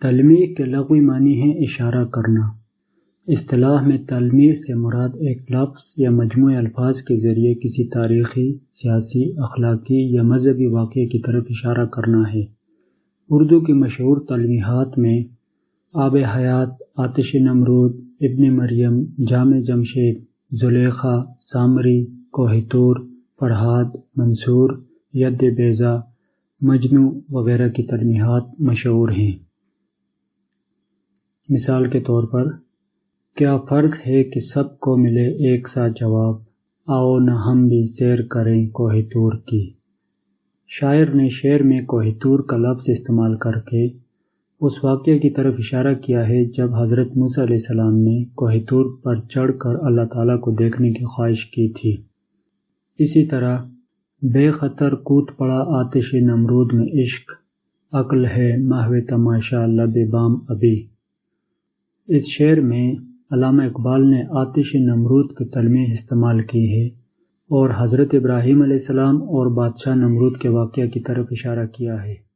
تلمیح کے لغوی معنی ہے اشارہ کرنا۔ اصطلاح میں تلمیح سے مراد ایک لفظ یا مجموعہ الفاظ کے ذریعے کسی تاریخی، سیاسی، اخلاقی یا مذہبی واقعے کی طرف اشارہ کرنا ہے۔ اردو کی مشہور تلمیحات میں آب حیات، آتش نمرود، ابن مریم، جام جمشید، زلیخا، سامری، کوہ طور، فرہاد، منصور، ید بیضا، مجنوں وغیرہ کی تلمیحات مشہور ہیں۔ مثال کے طور پر، کیا فرض ہے کہ سب کو ملے ایک سا جواب، آؤ نہ ہم بھی سیر کریں کوہ طور کی۔ شاعر نے شعر میں کوہ طور کا لفظ استعمال کر کے اس واقعے کی طرف اشارہ کیا ہے جب حضرت موسیٰ علیہ السلام نے کوہ طور پر چڑھ کر اللہ تعالیٰ کو دیکھنے کی خواہش کی تھی۔ اسی طرح بے خطر کود پڑا آتش نمرود میں عشق، عقل ہے محو تماشا لب بام ابھی۔ اس شعر میں علامہ اقبال نے آتش نمرود کے تلمیح استعمال کی ہے اور حضرت ابراہیم علیہ السلام اور بادشاہ نمرود کے واقعہ کی طرف اشارہ کیا ہے۔